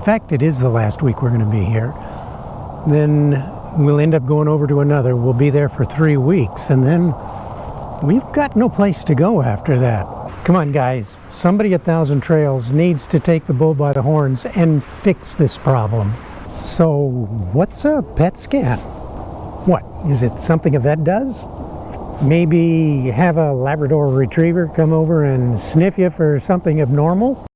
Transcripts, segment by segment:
In fact, it is the last week we're going to be here. Then we'll end up going over to another. We'll be there for 3 weeks, and then we've got no place to go after that. Come on, guys. Somebody at Thousand Trails needs to take the bull by the horns and fix this problem. So, what's a PET scan? What? Is it something a vet does? Maybe have a Labrador Retriever come over and sniff you for something abnormal?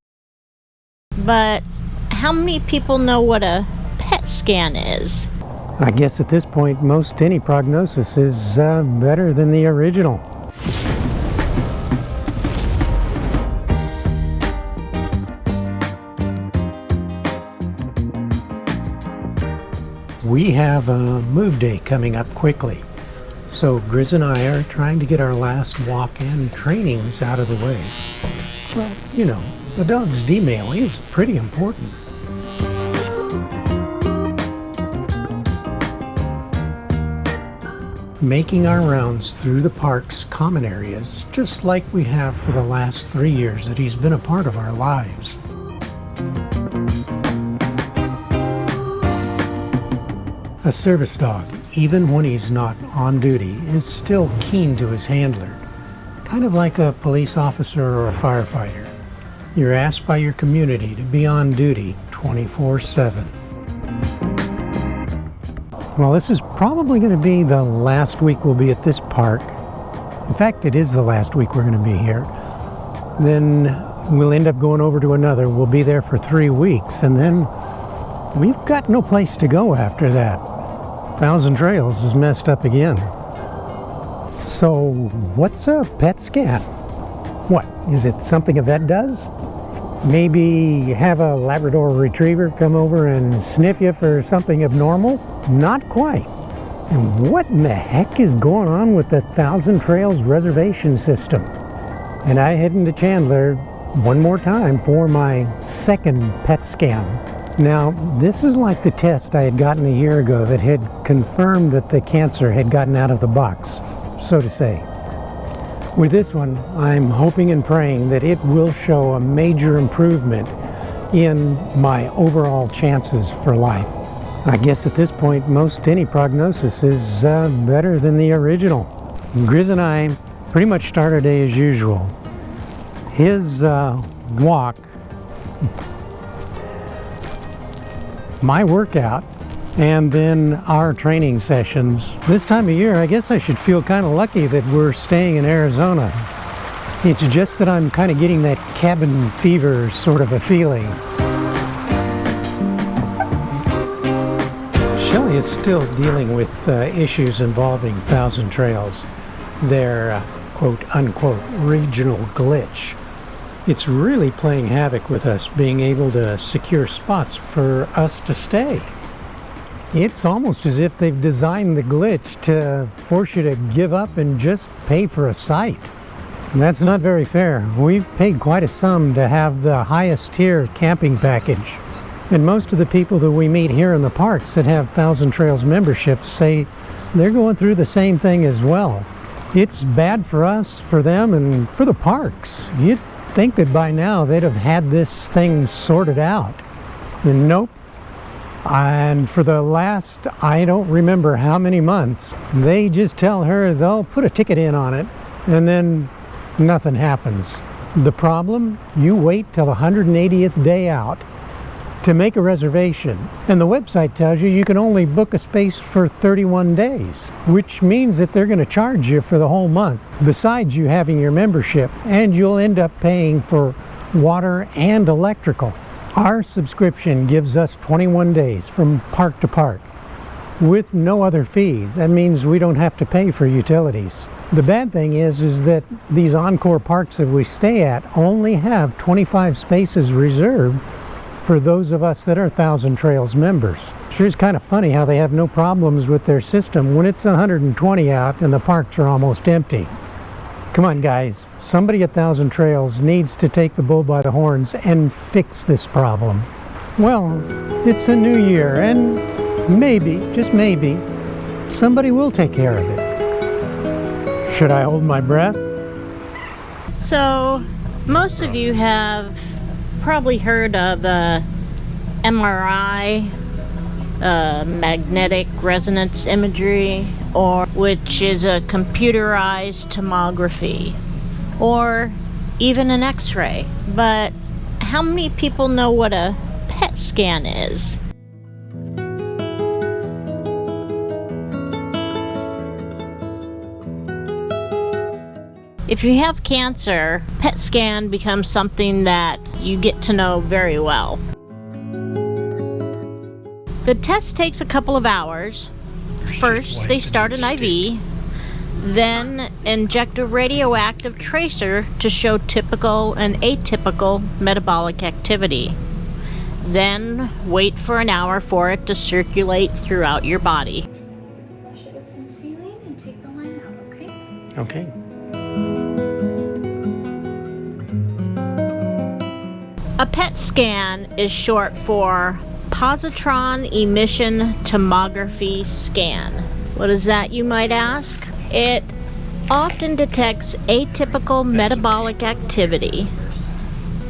But how many people know what a PET scan is? I guess at this point, most any prognosis is better than the original. We have a move day coming up quickly, so Grizz and I are trying to get our last walk-in trainings out of the way. Well, you know, the dog's demailing is pretty important. Making our rounds through the park's common areas, just like we have for the last 3 years that he's been a part of our lives. A service dog, even when he's not on duty, is still keen to his handler. Kind of like a police officer or a firefighter. You're asked by your community to be on duty 24/7. Well, this is probably going to be the last week we'll be at this park. In fact, it is the last week we're going to be here. Then we'll end up going over to another. We'll be there for 3 weeks, and then we've got no place to go after that. Thousand Trails is messed up again. So, what's a PET scan? What? Is it something a vet does? Maybe have a Labrador Retriever come over and sniff you for something abnormal? Not quite. And what in the heck is going on with the Thousand Trails reservation system? And I head into Chandler one more time for my second PET scan. Now, this is like the test I had gotten a year ago that had confirmed that the cancer had gotten out of the box, so to say. With this one, I'm hoping and praying that it will show a major improvement in my overall chances for life. I guess at this point, most any prognosis is better than the original. Grizz and I pretty much start our day as usual. His walk, my workout, and then our training sessions. This time of year, I guess I should feel kind of lucky that we're staying in Arizona. It's just that I'm kind of getting that cabin fever sort of a feeling. Shelley is still dealing with issues involving Thousand Trails, their quote unquote regional glitch. It's really playing havoc with us being able to secure spots for us to stay. It's almost as if they've designed the glitch to force you to give up and just pay for a site. And that's not very fair. We've paid quite a sum to have the highest tier camping package. And most of the people that we meet here in the parks that have Thousand Trails memberships say they're going through the same thing as well. It's bad for us, for them, and for the parks. You'd think that by now they'd have had this thing sorted out. And nope. And for the last, I don't remember how many months, they just tell her they'll put a ticket in on it, and then nothing happens. The problem? You wait till the 180th day out to make a reservation, and the website tells you you can only book a space for 31 days, which means that they're going to charge you for the whole month, besides you having your membership, and you'll end up paying for water and electrical. Our subscription gives us 21 days from park to park with no other fees. That means we don't have to pay for utilities. The bad thing is that these Encore parks that we stay at only have 25 spaces reserved for those of us that are Thousand Trails members. Sure is kind of funny how they have no problems with their system when it's 120 out and the parks are almost empty. Come on, guys. Somebody at Thousand Trails needs to take the bull by the horns and fix this problem. Well, it's a new year, and maybe, just maybe, somebody will take care of it. Should I hold my breath? So, most of you have probably heard of MRI, magnetic resonance imagery, or which is a computerized tomography, or even an X-ray. But how many people know what a PET scan is? If you have cancer, PET scan becomes something that you get to know very well. The test takes a couple of hours. First, they start an IV, then inject a radioactive tracer to show typical and atypical metabolic activity. Then, wait for an hour for it to circulate throughout your body. Flush it with some saline and take the line out, okay? Okay. A PET scan is short for positron emission tomography scan. What is that, you might ask? It often detects atypical metabolic activity,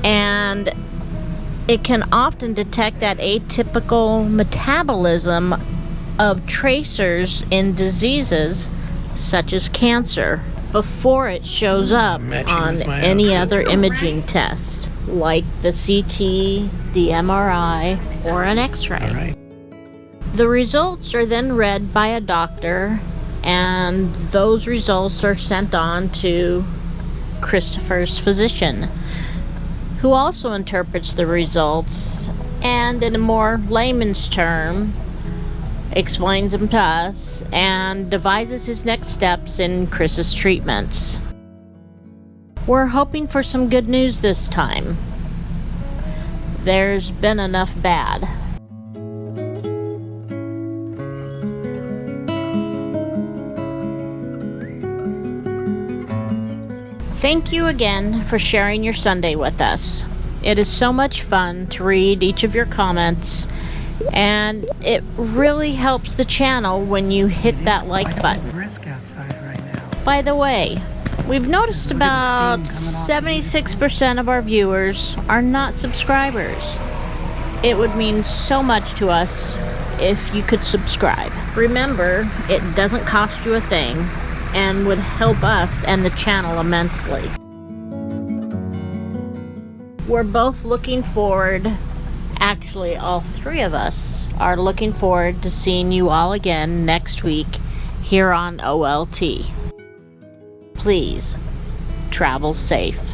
and it can often detect that atypical metabolism of tracers in diseases such as cancer before it shows up on any other imaging test, like the CT, the MRI, or an X-ray. All right. The results are then read by a doctor, and those results are sent on to Christopher's physician, who also interprets the results and, in a more layman's term, explains them to us and devises his next steps in Chris's treatments. We're hoping for some good news this time. There's been enough bad. Thank you again for sharing your Sunday with us. It is so much fun to read each of your comments, and it really helps the channel when you hit that like button. Brisk outside right now. By the way, we've noticed about 76% of our viewers are not subscribers. It would mean so much to us if you could subscribe. Remember, it doesn't cost you a thing and would help us and the channel immensely. We're both looking forward, actually all three of us are looking forward to seeing you all again next week here on OLT. Please, travel safe.